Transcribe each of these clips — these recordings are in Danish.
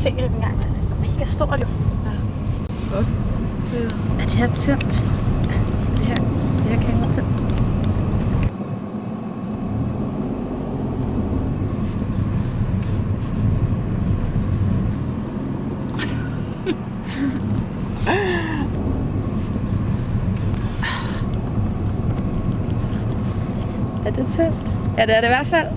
se det engang. Det er mega stort jo. Ja. Godt. Er det her tændt? Det her kamera tændt. Er det tændt? Ja, det er det i hvert fald.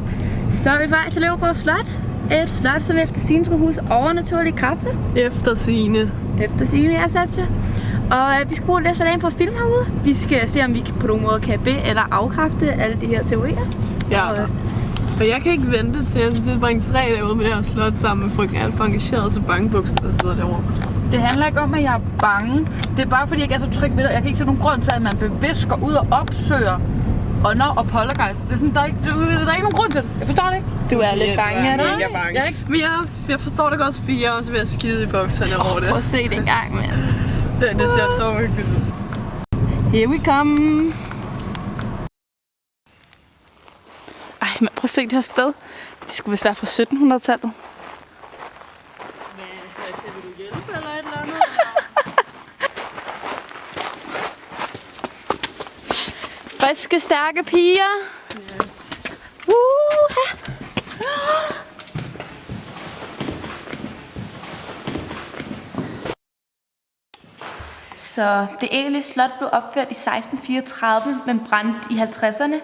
Så er vi vej til Løvborg Slot. Et slot, som efter sigende skulle huse overnaturlige kræfter. Efter sigende. Efter sigende, ja, Sascha. Og vi skal bruge lidt dagen på at filme herude. Vi skal se, om vi på nogen måde kan eller afkræfte alle de her teorier. Ja. Og jeg kan ikke vente til at tilbringe 3 dage ude med det her slot sammen med frygten alt for engageret så bangebukser, der sidder derovre. Det handler ikke om, at jeg er bange. Det er bare fordi, jeg ikke er så tryg ved det. Jeg kan ikke se nogen grund til, at man bevidst går ud og opsøger ånder og poltergeist. Det er sådan, der er ikke nogen grund til det. Jeg forstår det ikke. Du er lidt bange, er du? Jeg er bange. Men jeg forstår det godt, fordi jeg er også ved at skide i bukserne over det. Prøv at se det en gang, mand. Det ser så hyggeligt ud. Here we come. Ej, men prøv at se det her sted. Det skulle vist være fra 1700-tallet. Kan du hjælpe eller et eller andet? Friske, stærke piger. Yes. Så det egentlige slot blev opført i 1634, men brændt i 50'erne.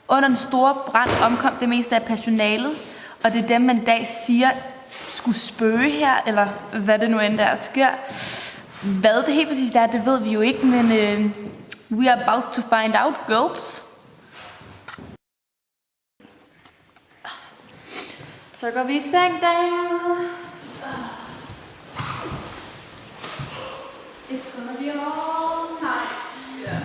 Under den store brand omkom det meste af personalet, og det er dem, man i dag siger, skulle spøge her, eller hvad det nu end der sker. Hvad det helt præcis er, det ved vi jo ikke, men we are about to find out, girls. Så går vi i seng, damer. It's gonna be all night. Yeah.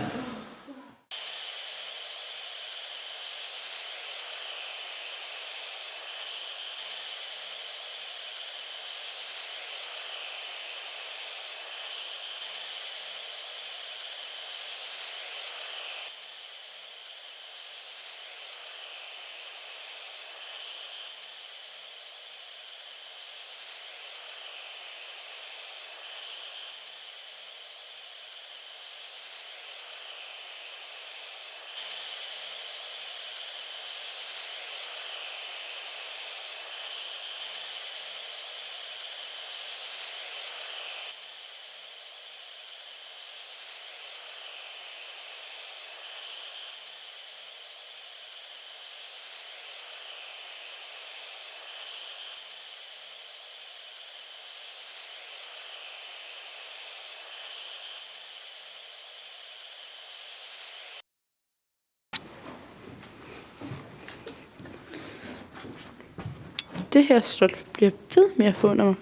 Det her slot bliver ved med at få mig.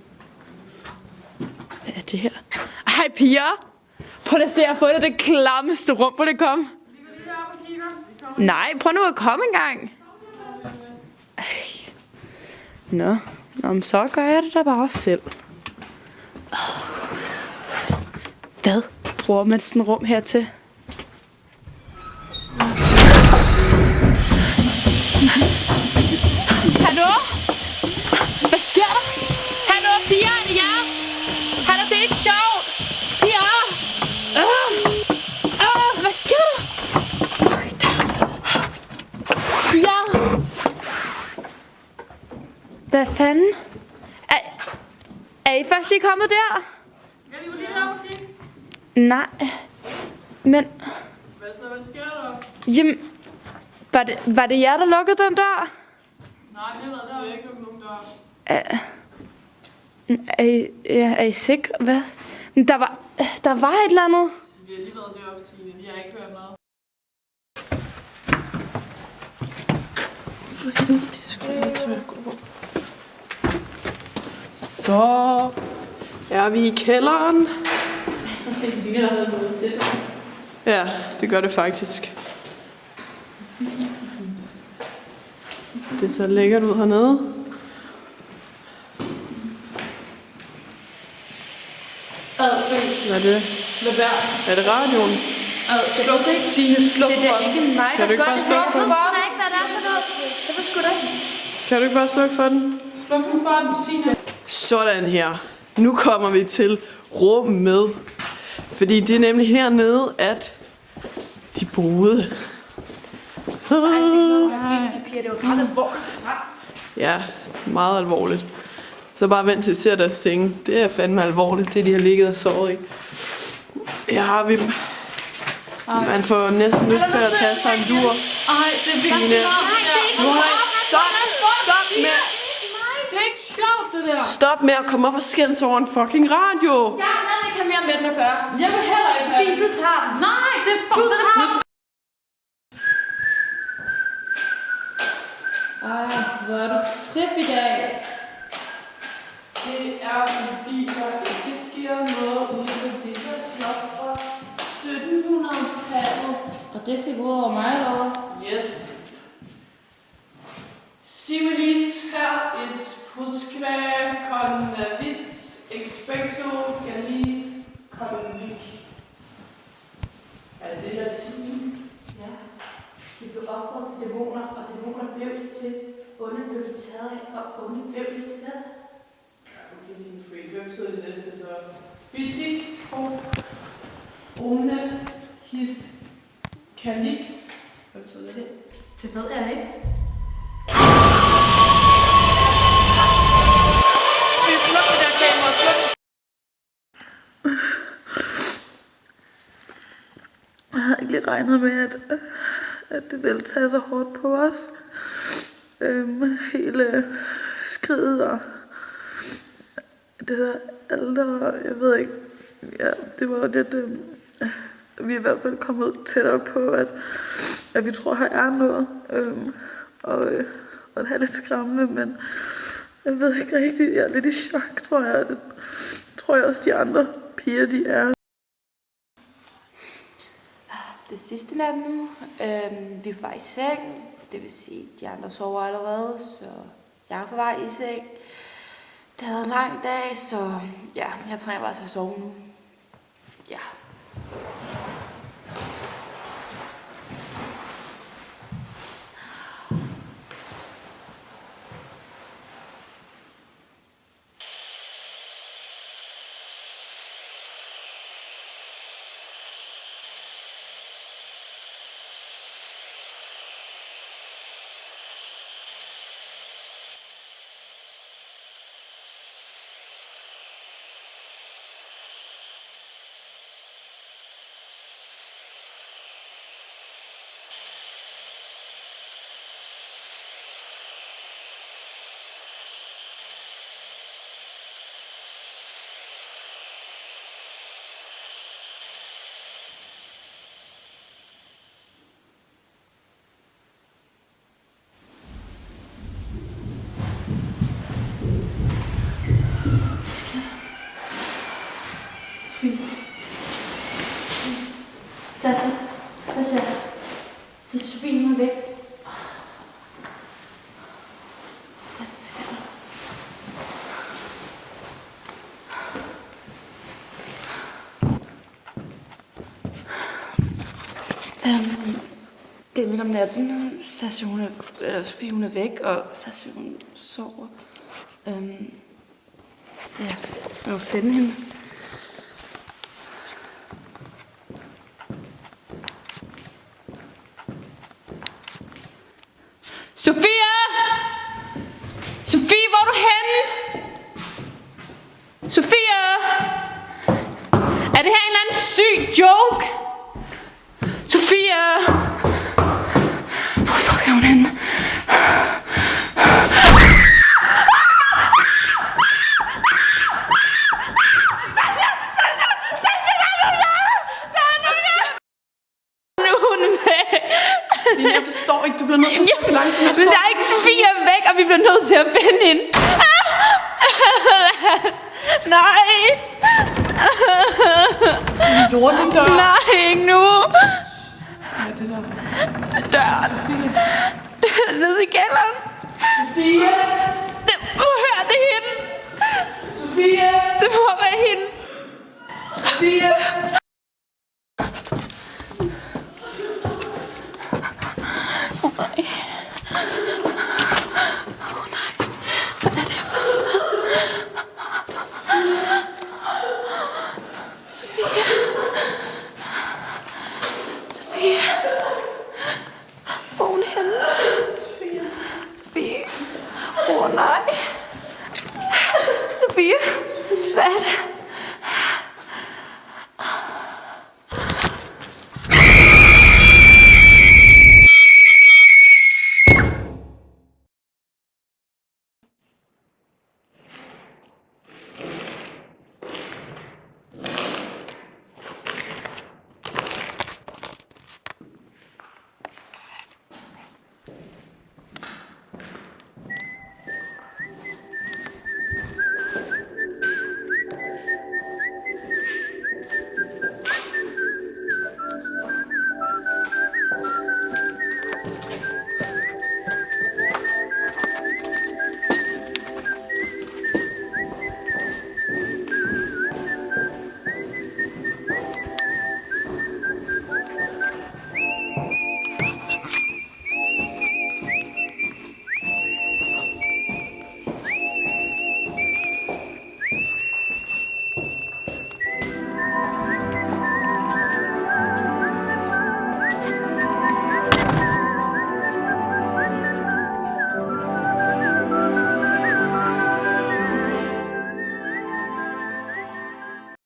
Hvad er det her? Ej, piger! Prøv at se, jeg har fundet det klammeste rum, hvor det kom. Nej, prøv nu at komme en gang. Nå, men så gør jeg det da bare også selv. Hvad bruger man sådan et rum her til? Hallo? Hvad sker der? Hallo, piger, er det jer? Hallo, det er ikke sjovt. Piger! Hvad sker der? Piger! Hvad fanden? Er I først lige kommet der? Ja, vi var lige deroppe, okay? Nej. Men... Hvad sker der? Jamen... Var det jer, der lukkede den dør? Nej, det ved jeg ikke, om nogen dør. Er I sikre? Hvad? Men der var et eller andet. Vi har lige været deroppe, Signe. Vi har ikke hørt noget. For helvede, det skulle ikke være godt. Så er vi i kælderen. Ja, det gør det faktisk. Det ser lækkert ud hernede. Hvad er det? Lad være. Er det radioen? Sluk. Signe, sluk Det er ikke mig, Kan du ikke bare slukke for den? Jeg ikke, hvad det er for noget. Det var sgu da ikke. Kan du ikke bare slukke for den? Sluk nu for den, Signe. Sådan her. Nu kommer vi til rummet. Fordi det er nemlig hernede, at de boede. Det var ret alvorligt. Ja, meget alvorligt. Så bare vent til at se deres senge. Det er fandme alvorligt, det de har ligget og sovet i. Her har vi dem. Man får næsten lyst til at tage sig en lur. Ej, det er Signe. virkelig Stop med, Det er ikke sjovt, det der. stop med at komme op og skændes over en fucking radio. Jeg vil ikke have mere med den at gøre. Jeg vil heller ikke have Fint, du tager den. Nej, det er bare... Ej, hvor er du trip i dag. Det er fordi, der ikke sker noget ude på det her slot fra 1700-tallet. Og det skal gå ud over mig, eller hvad? Yes. Similiter et Pusquae convit expecto gallis convic. Er det latin? Ja. De blev offret til dæmoner, og dæmoner blev det til. Onde blev de taget af, og onde blev de selv. Ja, okay, din free. Hvad betyder det næste så? Vitix omnes his calix. Hvad betyder det? Det ved jeg ikke. Sluk det der kamera, sluk! Jeg havde ikke lige regnet med, at det ville tage så hårdt på os. Hele skridet og det der alder, jeg ved ikke, ja, det var lidt, vi er i hvert fald kommet tættere på, at vi tror, her er noget, og det er lidt skræmmende, men jeg ved ikke rigtigt, jeg er lidt i chok, tror jeg, det tror jeg også de andre piger, de er. Det sidste nat nu, vi er på vej i seng, det vil sige, at de andre sover allerede, så jeg er på vej i seng. Det har været en lang dag, så ja, jeg trænger bare til at sove nu. Ja. Sasha. Sofie, hun er væk. Det er midt om natten. Sasha, Sofie, hun er væk, og Sasha, hun sover. Ja, jeg må finde hende. Sofia! Sofie, hvor er du henne? Sofia! Er det her en eller anden syg joke? Sofia! Hvor fuck er hun henne? Signe, jeg forstår ikke, du bliver nødt til at snakke langsomt. Men der er ikke Sofia væk, og vi bliver nødt til at finde hende. Nej. Lortedør. Nej, ikke nu. Hvad er det der? Døren. Nede i kælderen. Sofie! Hør, det er hende. Sofie! Det må være hende. Sofie! Nej. Hvad er det for noget? Sofie, hvad er det?